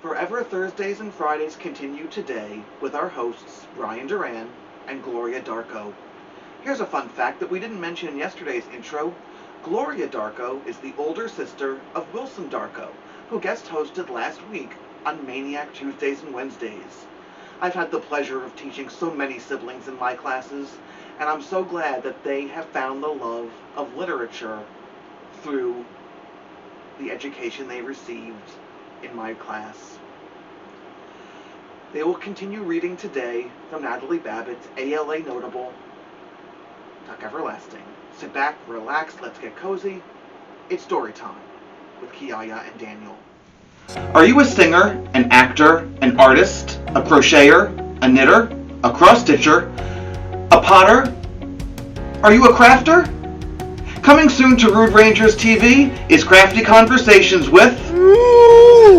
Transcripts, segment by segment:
Forever Thursdays and Fridays continue today with our hosts, Bryan Duran and Gloria Darko. Here's a fun fact that we didn't mention in yesterday's intro. Gloria Darko is the older sister of Wilson Darko, who guest hosted last week on Maniac Tuesdays and Wednesdays. I've had the pleasure of teaching so many siblings in my classes, and I'm so glad that they have found the love of literature through the education they received in my class. They will continue reading today from Natalie Babbit's ALA Notable, Duck Everlasting. Sit back, relax, let's get cozy. It's story time with Kiyaya and Daniel. Are you a singer, an actor, an artist, a crocheter, a knitter, a cross-stitcher, a potter? Are you a crafter? Coming soon to Rude Rangers TV is Crafty Conversations with...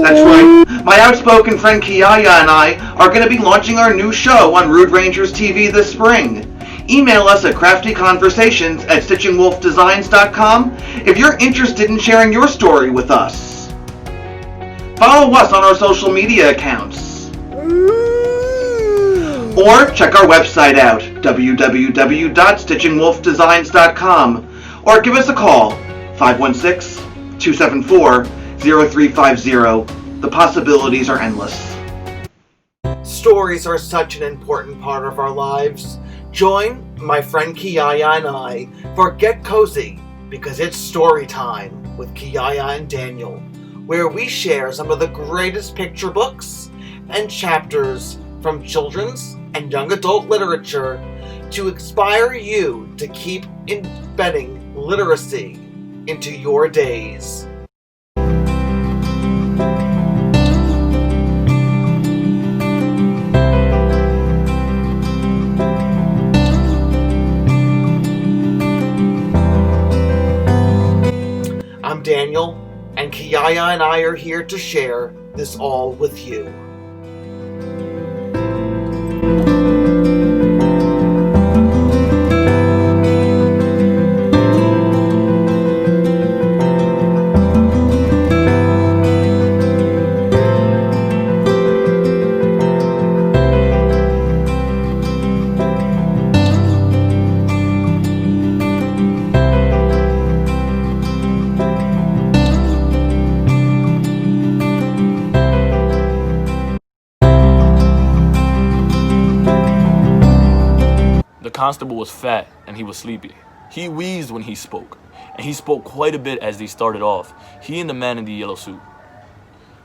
That's right, my outspoken friend Kiyaya and I are going to be launching our new show on Rude Rangers TV this spring. Email us at craftyconversations@STITCHINGwolfdesigns.com if you're interested in sharing your story with us. Follow us on our social media accounts. Or check our website out, www.STITCHINGwolfdesigns.com, or give us a call, 516-274-0350. The possibilities are endless. Stories are such an important part of our lives. Join my friend Kiyaya and I for Get Kozy, because it's story time with Kiyaya and Daniel, where we share some of the greatest picture books and chapters from children's and young adult literature to inspire you to keep embedding literacy into your days. I'm Daniel, and Kiyaya and I are here to share this all with you. The constable was fat and he was sleepy. He wheezed when he spoke, and he spoke quite a bit as they started off, he and the man in the yellow suit.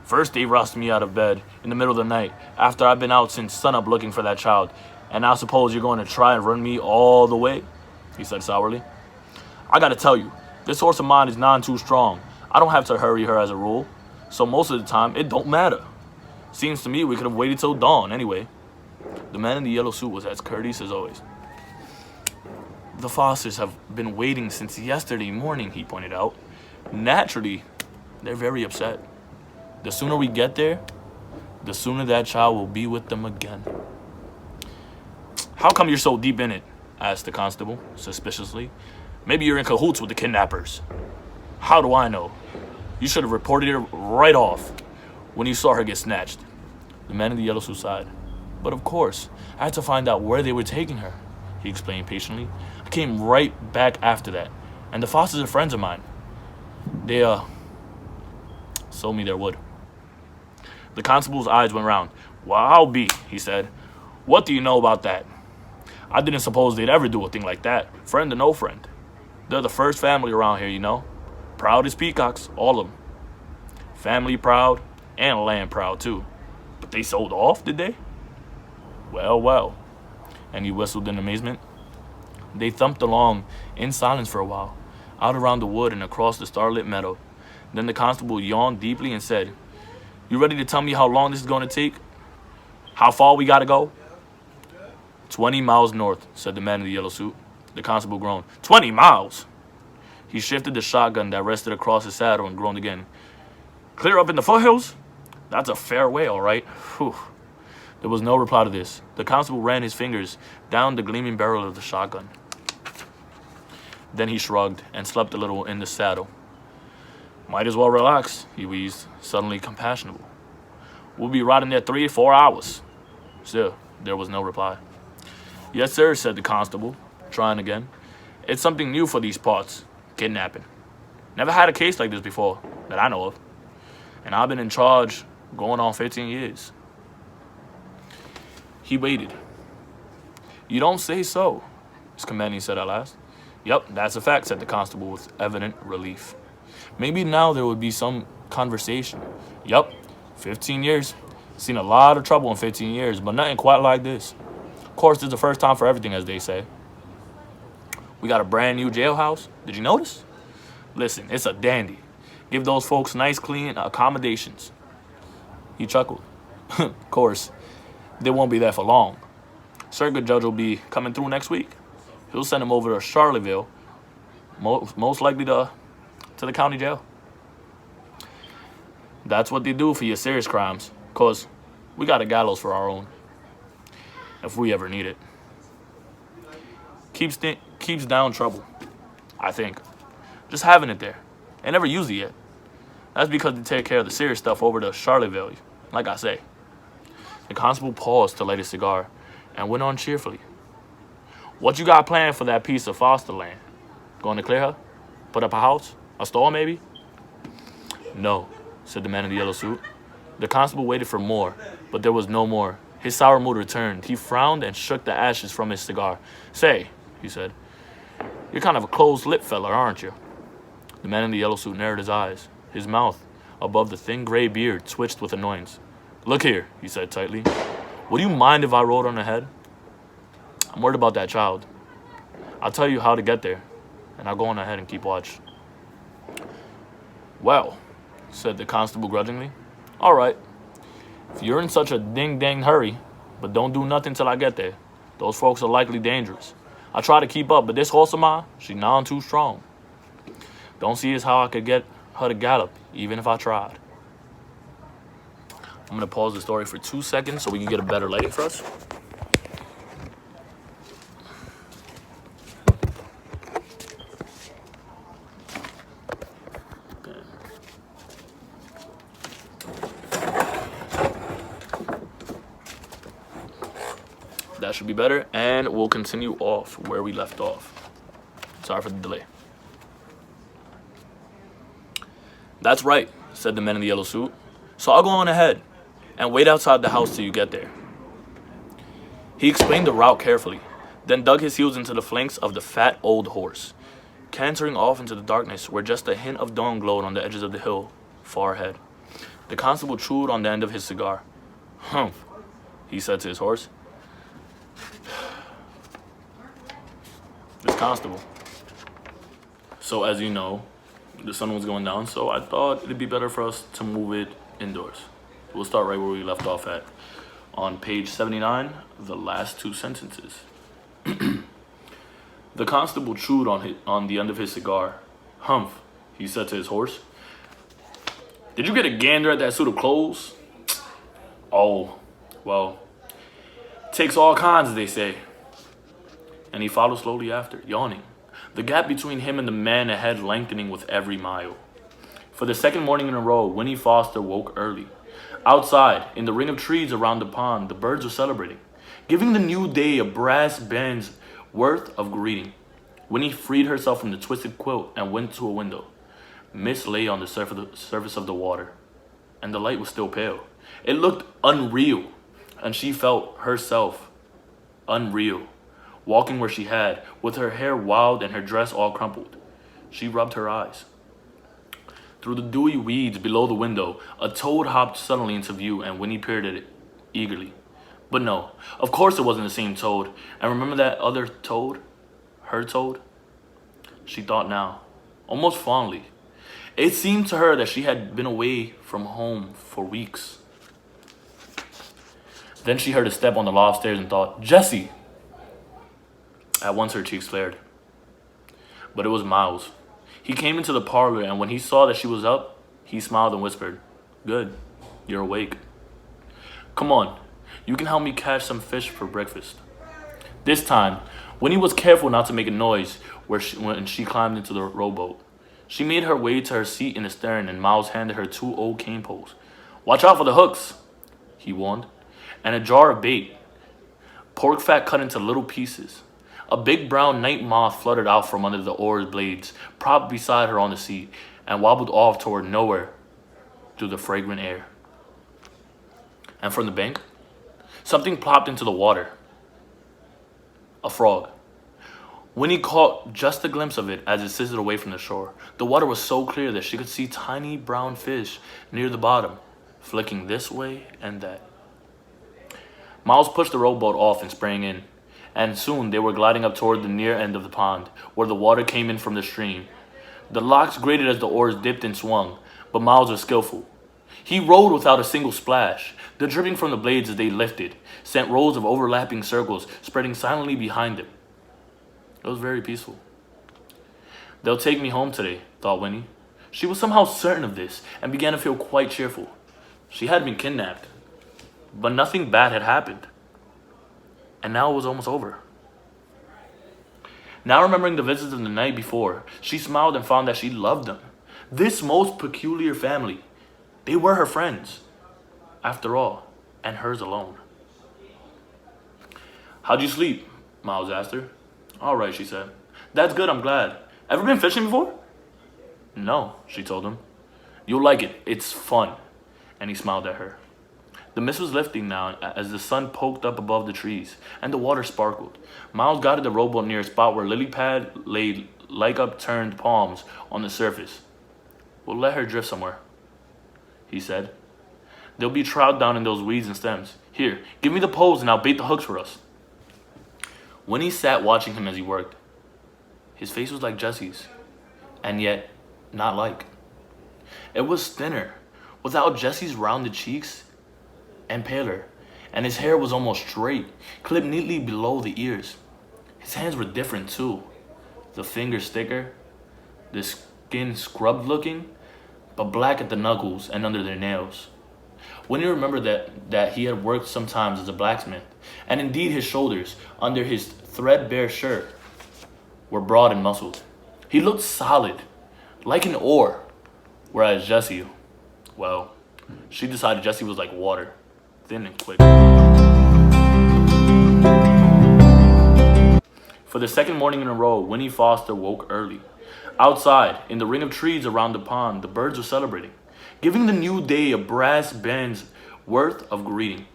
First they rushed me out of bed in the middle of the night after I've been out since sunup looking for that child, and I suppose you're going to try and run me all the way? He said sourly. I gotta tell you, this horse of mine is none too strong. I don't have to hurry her as a rule, so most of the time it don't matter. Seems to me we could have waited till dawn anyway. The man in the yellow suit was as courteous as always. The Fosters have been waiting since yesterday morning, he pointed out. Naturally, they're very upset. The sooner we get there, the sooner that child will be with them again. How come you're so deep in it? Asked the constable, suspiciously. Maybe you're in cahoots with the kidnappers. How do I know? You should have reported her right off when you saw her get snatched. The man in the yellow suit sighed. But of course, I had to find out where they were taking her, he explained patiently. I came right back after that, and the Fosters are friends of mine. They, sold me their wood. The constable's eyes went round. Well, I'll be, he said. What do you know about that? I didn't suppose they'd ever do a thing like that, friend or no friend. They're the first family around here, you know. Proud as peacocks, all of them. Family proud, and land proud, too. But they sold off, did they? Well, well. And he whistled in amazement. They thumped along in silence for a while, out around the wood and across the starlit meadow. Then the constable yawned deeply and said, You ready to tell me how long this is going to take? How far we gotta go? 20 miles north, said the man in the yellow suit. The constable groaned. 20 miles? He shifted the shotgun that rested across his saddle and groaned again. Clear up in the foothills? That's a fair way, all right. Whew. There was no reply to this. The constable ran his fingers down the gleaming barrel of the shotgun. Then he shrugged and slept a little in the saddle. Might as well relax, he wheezed, suddenly compassionable. We'll be riding there 3 or 4 hours. Still, there was no reply. Yes, sir, said the constable, trying again. It's something new for these parts, kidnapping. Never had a case like this before, that I know of. And I've been in charge going on 15 years. He waited. You don't say so, his companion said at last. Yep, that's a fact, said the constable with evident relief. Maybe now there would be some conversation. Yup, 15 years. Seen a lot of trouble in 15 years, but nothing quite like this. Of course, it's the first time for everything, as they say. We got a brand new jailhouse. Did you notice? Listen, it's a dandy. Give those folks nice, clean accommodations. He chuckled. Of course, they won't be there for long. Circuit judge will be coming through next week. He'll send him over to Charlottesville, most likely to the county jail. That's what they do for your serious crimes, 'cause we got a gallows for our own, if we ever need it. Keeps down trouble, I think. Just having it there. They never used it yet. That's because they take care of the serious stuff over to Charlottesville, like I say. The constable paused to light a cigar and went on cheerfully. What you got planned for that piece of foster land? Going to clear her? Put up a house? A store, maybe? No, said the man in the yellow suit. The constable waited for more, but there was no more. His sour mood returned. He frowned and shook the ashes from his cigar. Say, he said, you're kind of a closed-lipped fella, aren't you? The man in the yellow suit narrowed his eyes. His mouth, above the thin gray beard, twitched with annoyance. Look here, he said tightly. Would you mind if I rode on ahead? I'm worried about that child. I'll tell you how to get there, and I'll go on ahead and keep watch. Well, said the constable grudgingly. All right. If you're in such a ding-dang hurry, but don't do nothing till I get there. Those folks are likely dangerous. I try to keep up, but this horse of mine, she's none too strong. Don't see as how I could get her to gallop, even if I tried. I'm going to pause the story for 2 seconds so we can get a better lighting for us. That should be better, and we'll continue off where we left off. Sorry for the delay. That's right, said the man in the yellow suit. So I'll go on ahead and wait outside the house till you get there. He explained the route carefully, then dug his heels into the flanks of the fat old horse, cantering off into the darkness where just a hint of dawn glowed on the edges of the hill far ahead. The constable chewed on the end of his cigar. Humph, he said to his horse. This constable. So as you know, the sun was going down, so I thought it'd be better for us to move it indoors. We'll start right where we left off at. On page 79, the last 2 sentences. The constable chewed on the end of his cigar. Humph, he said to his horse. Did you get a gander at that suit of clothes? Oh, well, takes all kinds, they say. And he followed slowly after, yawning, the gap between him and the man ahead lengthening with every mile. For the second morning in a row, Winnie Foster woke early. Outside, in the ring of trees around the pond, the birds were celebrating, giving the new day a brass band's worth of greeting. Winnie freed herself from the twisted quilt and went to a window. Mist lay on the surface of the water, and the light was still pale. It looked unreal, and she felt herself unreal, walking where she had, with her hair wild and her dress all crumpled. She rubbed her eyes. Through the dewy weeds below the window, a toad hopped suddenly into view, and Winnie peered at it eagerly. But no, of course it wasn't the same toad. And remember that other toad? Her toad? She thought now, almost fondly. It seemed to her that she had been away from home for weeks. Then she heard a step on the loft stairs and thought, Jessie! At once her cheeks flared. But it was Miles. He came into the parlor, and when he saw that she was up, he smiled and whispered, Good, you're awake. Come on, you can help me catch some fish for breakfast. This time, Winnie was careful not to make a noise when she climbed into the rowboat. She made her way to her seat in the stern, and Miles handed her 2 old cane poles. Watch out for the hooks, he warned, and a jar of bait, pork fat cut into little pieces. A big brown night moth fluttered out from under the oar's blades, propped beside her on the seat, and wobbled off toward nowhere through the fragrant air. And from the bank, something plopped into the water. A frog. Winnie caught just a glimpse of it as it sizzled away from the shore. The water was so clear that she could see tiny brown fish near the bottom, flicking this way and that. Miles pushed the rowboat off and sprang in, and soon they were gliding up toward the near end of the pond, where the water came in from the stream. The locks grated as the oars dipped and swung, but Miles was skillful. He rowed without a single splash. The dripping from the blades as they lifted sent rows of overlapping circles spreading silently behind them. It was very peaceful. They'll take me home today, thought Winnie. She was somehow certain of this and began to feel quite cheerful. She had been kidnapped, but nothing bad had happened. And now it was almost over. Now remembering the visits of the night before, she smiled and found that she loved them. This most peculiar family. They were her friends, after all, and hers alone. How'd you sleep? Miles asked her. All right, she said. That's good, I'm glad. Ever been fishing before? No, she told him. You'll like it, it's fun. And he smiled at her. The mist was lifting now as the sun poked up above the trees, and the water sparkled. Miles guided the rowboat near a spot where lily pad lay like upturned palms on the surface. We'll let her drift somewhere, he said. There'll be trout down in those weeds and stems. Here, give me the poles and I'll bait the hooks for us. Winnie sat watching him as he worked. His face was like Jesse's, and yet not like. It was thinner, without Jesse's rounded cheeks, and paler, and his hair was almost straight, clipped neatly below the ears. His hands were different too. The fingers thicker, the skin scrubbed looking, but black at the knuckles and under their nails. Winnie remembered that he had worked sometimes as a blacksmith, and indeed his shoulders, under his threadbare shirt, were broad and muscled. He looked solid, like an oar, whereas Jesse, well, she decided Jesse was like water, thin and quick. For the second morning in a row, Winnie Foster woke early. Outside, in the ring of trees around the pond, the birds were celebrating, giving the new day a brass band's worth of greeting.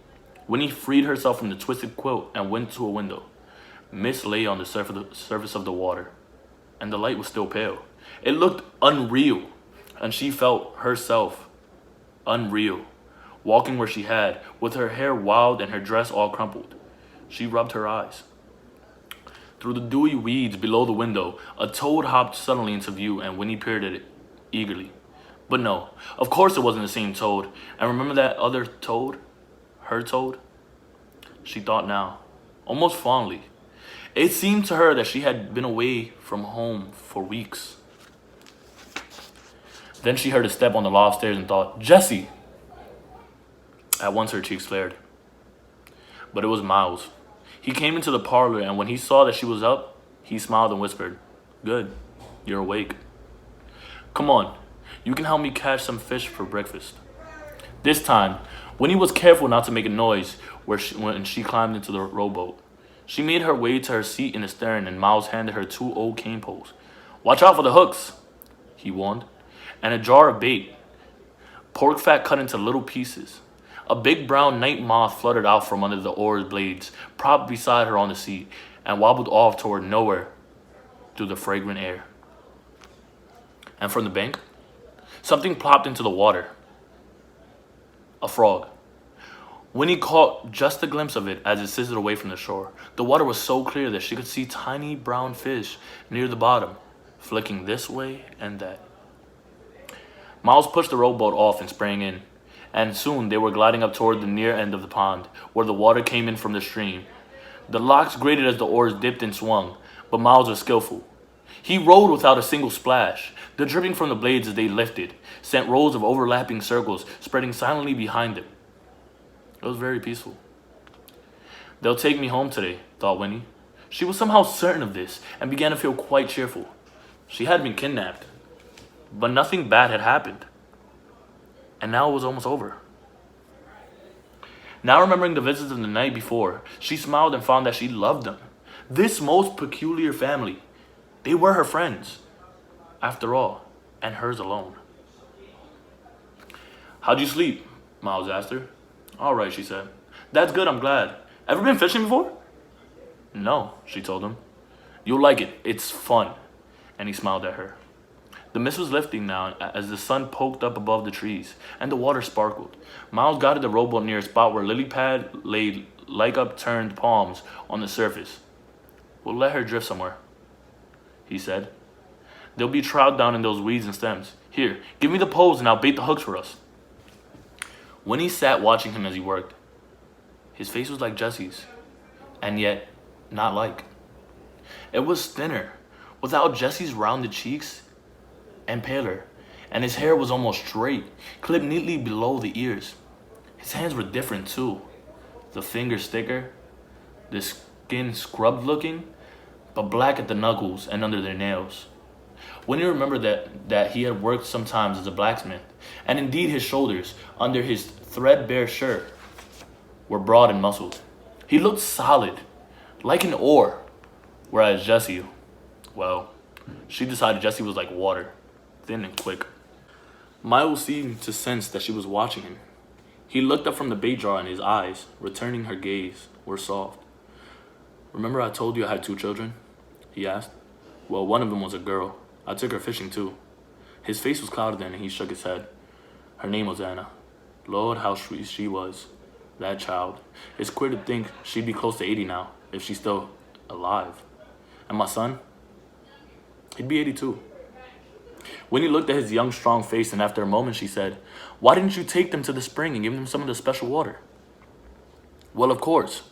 Winnie freed herself from the twisted quilt and went to a window. Mist lay on the surface of the water, and the light was still pale. It looked unreal, and she felt herself unreal, walking where she had, with her hair wild and her dress all crumpled. She rubbed her eyes. Through the dewy weeds below the window, a toad hopped suddenly into view, and Winnie peered at it eagerly. But no, of course it wasn't the same toad. And remember that other toad? Her toad? She thought now, almost fondly. It seemed to her that she had been away from home for weeks. Then she heard a step on the loft stairs and thought, Jesse! At once her cheeks flared. But it was Miles. He came into the parlor, and when he saw that she was up, he smiled and whispered, Good, you're awake. Come on, you can help me catch some fish for breakfast. This time, Winnie was careful not to make a noise when she climbed into the rowboat. She made her way to her seat in the stern, and Miles handed her 2 old cane poles. Watch out for the hooks, he warned, and a jar of bait, pork fat cut into little pieces. A big brown night moth fluttered out from under the oar's blades, propped beside her on the seat, and wobbled off toward nowhere through the fragrant air. And from the bank, something plopped into the water. A frog. Winnie caught just a glimpse of it as it sizzled away from the shore. The water was so clear that she could see tiny brown fish near the bottom, flicking this way and that. Miles pushed the rowboat off and sprang in, and soon they were gliding up toward the near end of the pond, where the water came in from the stream. The locks grated as the oars dipped and swung, but Miles was skillful. He rowed without a single splash. The dripping from the blades as they lifted sent rows of overlapping circles spreading silently behind them. It was very peaceful. They'll take me home today, thought Winnie. She was somehow certain of this and began to feel quite cheerful. She had been kidnapped, but nothing bad had happened. And now it was almost over. Now remembering the visits of the night before, she smiled and found that she loved them. This most peculiar family. They were her friends, after all, and hers alone. "How'd you sleep?" Miles asked her. "All right," she said. "That's good, I'm glad. Ever been fishing before?" "No," she told him. "You'll like it. It's fun." And he smiled at her. The mist was lifting now as the sun poked up above the trees, and the water sparkled. Miles guided the rowboat near a spot where lily pad laid like upturned palms on the surface. "We'll let her drift somewhere," he said. "There'll be trout down in those weeds and stems. Here, give me the poles and I'll bait the hooks for us." When he sat watching him as he worked, his face was like Jesse's, and yet not like. It was thinner, without Jesse's rounded cheeks, and paler, and his hair was almost straight, clipped neatly below the ears. His hands were different too, the fingers thicker, the skin scrubbed looking, but black at the knuckles and under their nails. When he remembered that he had worked sometimes as a blacksmith, and indeed his shoulders, under his threadbare shirt, were broad and muscled. He looked solid, like an oar, whereas Jessie, well, she decided Jessie was like water, thin and quick. Miles seemed to sense that she was watching him. He looked up from the bait jar and his eyes, returning her gaze, were soft. "Remember I told you I had 2 children?" he asked. "Well, one of them was a girl. I took her fishing too." His face was clouded then and he shook his head. "Her name was Anna. Lord, how sweet she was. That child. It's queer to think she'd be close to 80 now, if she's still alive. And my son? He'd be 82. When he looked at his young, strong face, and after a moment she said, "Why didn't you take them to the spring and give them some of the special water?" "Well, of course.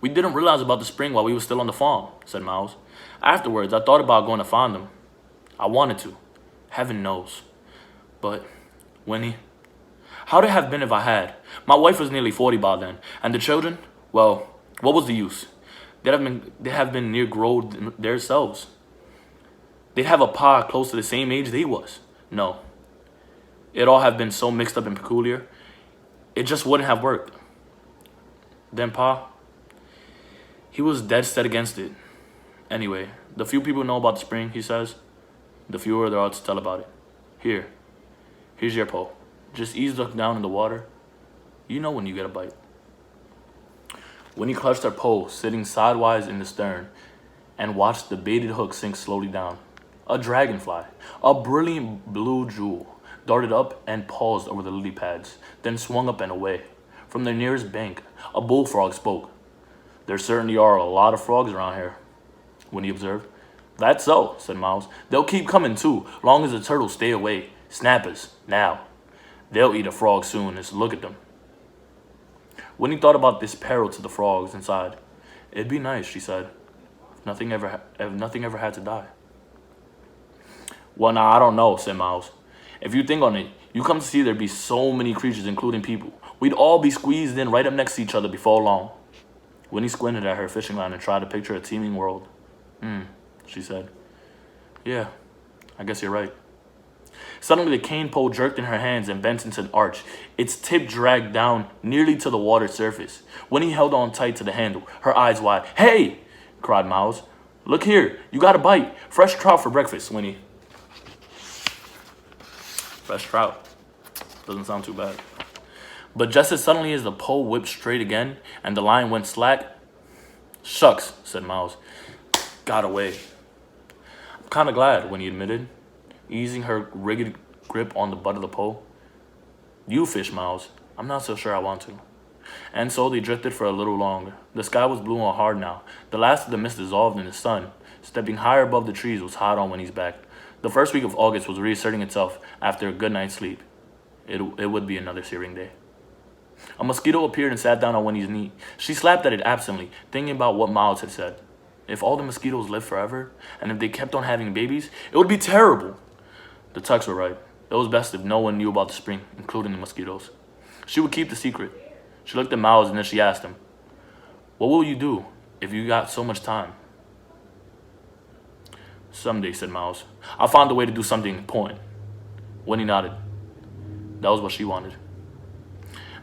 We didn't realize about the spring while we were still on the farm," said Miles. "Afterwards, I thought about going to find them. I wanted to. Heaven knows. But when how'd it have been if I had? My wife was nearly 40 by then, and the children, well, what was the use? They'd have been near grown themselves. They'd have a pa close to the same age they was. No. It'd all have been so mixed up and peculiar. It just wouldn't have worked. Then pa, he was dead set against it. Anyway, the few people know about the spring," he says, "the fewer there are to tell about it. Here's your pole. Just ease down in the water. You know when you get a bite." When he clutched her pole, sitting sidewise in the stern, and watched the baited hook sink slowly down, a dragonfly, a brilliant blue jewel, darted up and paused over the lily pads, then swung up and away. From the nearest bank, a bullfrog spoke. "There certainly are a lot of frogs around here," when he observed. "That's so," said Miles. "They'll keep coming too, long as the turtles stay away. Snappers, now. They'll eat a frog soon, just look at them." When he thought about this peril to the frogs inside, "It'd be nice," she said, if nothing ever had to die." "Well, now, I don't know," said Miles. "If you think on it, you come to see there'd be so many creatures, including people. We'd all be squeezed in right up next to each other before long." When he squinted at her fishing line and tried to picture a teeming world, she said. "Yeah, I guess you're right." Suddenly, the cane pole jerked in her hands and bent into an arch. Its tip dragged down nearly to the water's surface. When he held on tight to the handle, her eyes wide, "Hey!" cried Miles. "Look here, you got a bite. Fresh trout for breakfast, Winnie." Fresh trout. Doesn't sound too bad. But just as suddenly as the pole whipped straight again and the line went slack, "Shucks," said Miles. "Got away." "I'm kind of glad," Winnie admitted, easing her rigid grip on the butt of the pole. "You fish, Miles. I'm not so sure I want to." And so they drifted for a little longer. The sky was blue and hard now. The last of the mist dissolved in the sun. Stepping higher above the trees was hot on Winnie's back. The first week of August was reasserting itself after a good night's sleep. It would be another searing day. A mosquito appeared and sat down on Winnie's knee. She slapped at it absently, thinking about what Miles had said. If all the mosquitoes lived forever, and if they kept on having babies, it would be terrible. The Tucks were right. It was best if no one knew about the spring, including the mosquitoes. She would keep the secret. She looked at Miles and then she asked him, "What will you do if you got so much time?" "Someday," said Miles, "I'll find a way to do something important." Winnie nodded. That was what she wanted.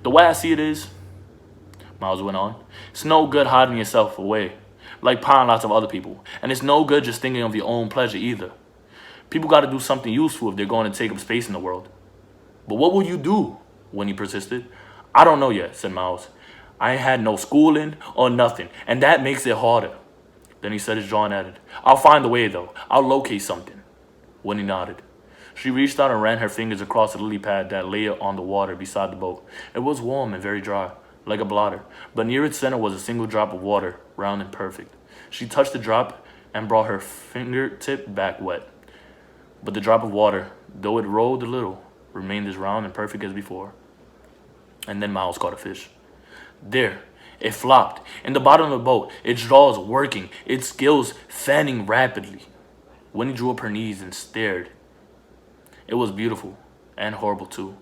"The way I see it is, Miles went on. It's no good hiding yourself away, like pawing lots of other people. And it's no good just thinking of your own pleasure either. People got to do something useful if they're going to take up space in the world. But what will you do? Winnie persisted. I don't know yet, said Miles. I ain't had no schooling or nothing, and that makes it harder. Then he set his jaw and added, I'll find a way though. I'll locate something. Winnie nodded. She reached out and ran her fingers across the lily pad that lay on the water beside the boat. It was warm and very dry, like a blotter, but near its center was a single drop of water, round and perfect. She touched the drop and brought her fingertip back wet. But the drop of water, though it rolled a little, remained as round and perfect as before. And then Miles caught a fish. There, it flopped, in the bottom of the boat, its jaws working, its gills fanning rapidly. Winnie drew up her knees and stared. It was beautiful, and horrible too,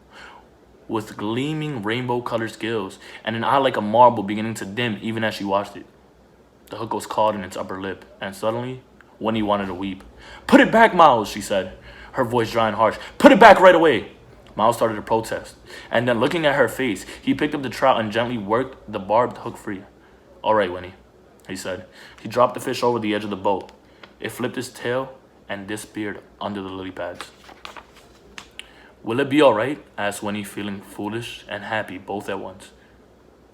with gleaming rainbow-colored scales, and an eye like a marble beginning to dim even as she watched it. The hook was caught in its upper lip, and suddenly, Winnie wanted to weep. Put it back, Miles, she said, her voice dry and harsh. Put it back right away. Miles started to protest, and then looking at her face, he picked up the trout and gently worked the barbed hook free. All right, Winnie, he said. He dropped the fish over the edge of the boat. It flipped its tail and disappeared under the lily pads. Will it be all right? Asked Winnie, feeling foolish and happy both at once.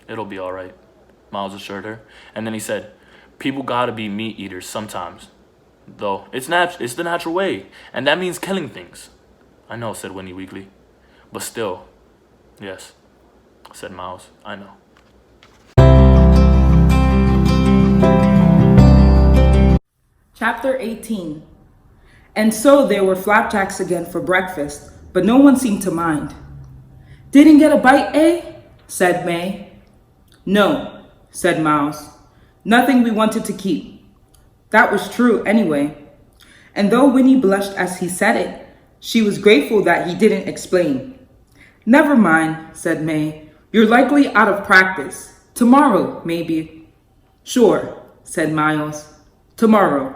It'll be all right, Miles assured her, and then he said, people gotta be meat eaters sometimes. Though, it's the natural way, and that means killing things. I know, said Winnie weakly. But still, yes, said Miles, I know. Chapter 18. And so there were flapjacks again for breakfast, but no one seemed to mind. Didn't get a bite, eh? Said May. No, said Miles. Nothing we wanted to keep. That was true anyway. And though Winnie blushed as he said it, she was grateful that he didn't explain. Never mind, said May. You're likely out of practice. Tomorrow, maybe. Sure, said Miles. Tomorrow.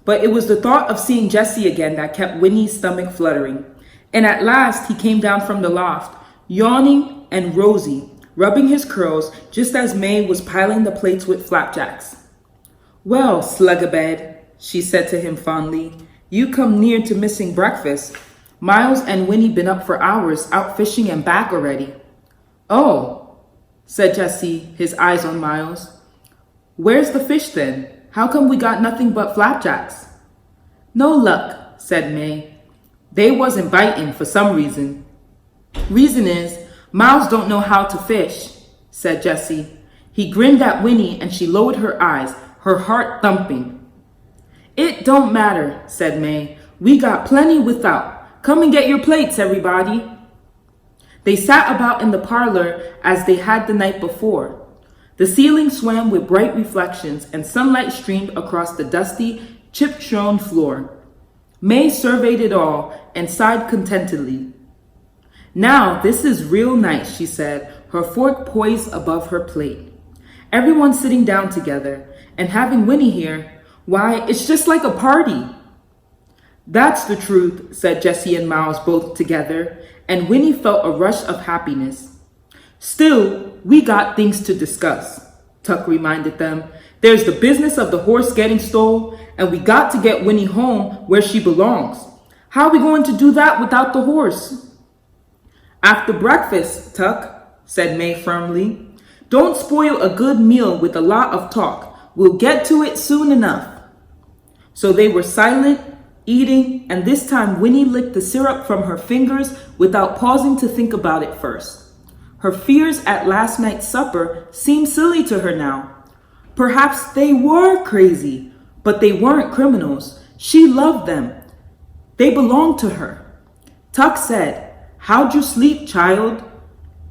But it was the thought of seeing Jessie again that kept Winnie's stomach fluttering. And at last he came down from the loft, yawning and rosy, rubbing his curls just as May was piling the plates with flapjacks. Well, slug-a-bed, she said to him fondly, you come near to missing breakfast. Miles and Winnie been up for hours, out fishing and back already. Oh, said Jessie, his eyes on Miles. Where's the fish then? How come we got nothing but flapjacks? No luck, said May. They wasn't biting for some reason. Reason is, Miles don't know how to fish, said Jessie. He grinned at Winnie and she lowered her eyes, her heart thumping. It don't matter, said May. We got plenty without. Come and get your plates, everybody. They sat about in the parlor as they had the night before. The ceiling swam with bright reflections and sunlight streamed across the dusty, chip-strewn floor. May surveyed it all and sighed contentedly. Now this is real nice, she said, her fork poised above her plate. Everyone sitting down together, and having Winnie here, why, it's just like a party. That's the truth, said Jessie and Miles both together, and Winnie felt a rush of happiness. Still, we got things to discuss, Tuck reminded them. There's the business of the horse getting stole, and we got to get Winnie home where she belongs. How are we going to do that without the horse? After breakfast, Tuck, said May firmly. Don't spoil a good meal with a lot of talk. We'll get to it soon enough. So they were silent, eating, and this time Winnie licked the syrup from her fingers without pausing to think about it first. Her fears at last night's supper seemed silly to her now. Perhaps they were crazy, but they weren't criminals. She loved them. They belonged to her. Tuck said, "How'd you sleep, child?"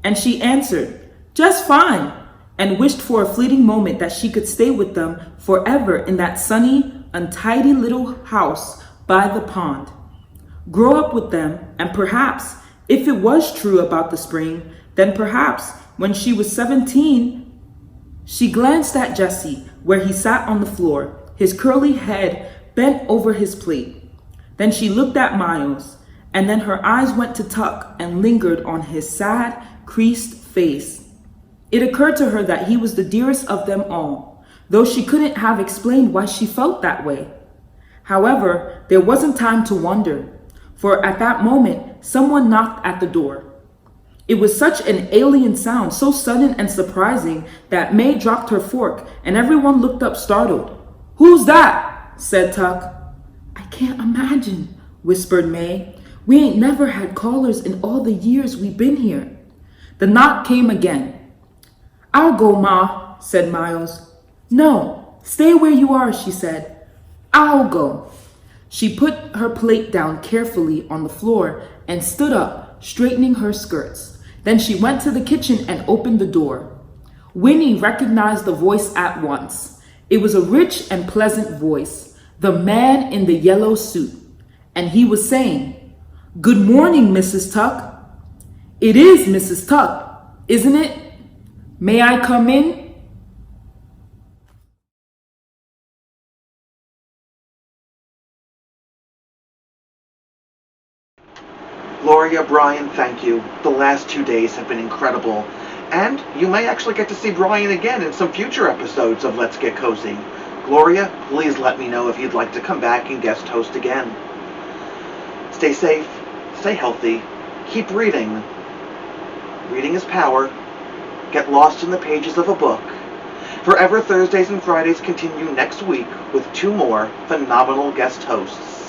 And she answered, "Just fine," and wished for a fleeting moment that she could stay with them forever in that sunny, untidy little house by the pond. Grow up with them, and perhaps, if it was true about the spring, then perhaps when she was 17, she glanced at Jessie, where he sat on the floor, his curly head bent over his plate. Then she looked at Miles, and then her eyes went to Tuck and lingered on his sad, creased face. It occurred to her that he was the dearest of them all, though she couldn't have explained why she felt that way. However, there wasn't time to wonder, for at that moment, someone knocked at the door. It was such an alien sound, so sudden and surprising, that May dropped her fork and everyone looked up startled. "Who's that?" said Tuck. "I can't imagine," whispered May. "We ain't never had callers in all the years we've been here." The knock came again. "I'll go, Ma," said Miles. "No, stay where you are," she said. "I'll go." She put her plate down carefully on the floor and stood up, straightening her skirts. Then she went to the kitchen and opened the door. Winnie recognized the voice at once. It was a rich and pleasant voice, the man in the yellow suit, and he was saying, "Good morning, Mrs. Tuck." "It is Mrs. Tuck, isn't it? May I come in?" Gloria, Bryan, thank you. The last 2 days have been incredible. And you may actually get to see Bryan again in some future episodes of Let's Get Cozy. Gloria, please let me know if you'd like to come back and guest host again. Stay safe, stay healthy, keep reading. Reading is power. Get lost in the pages of a book. Forever Thursdays and Fridays continue next week with 2 more phenomenal guest hosts.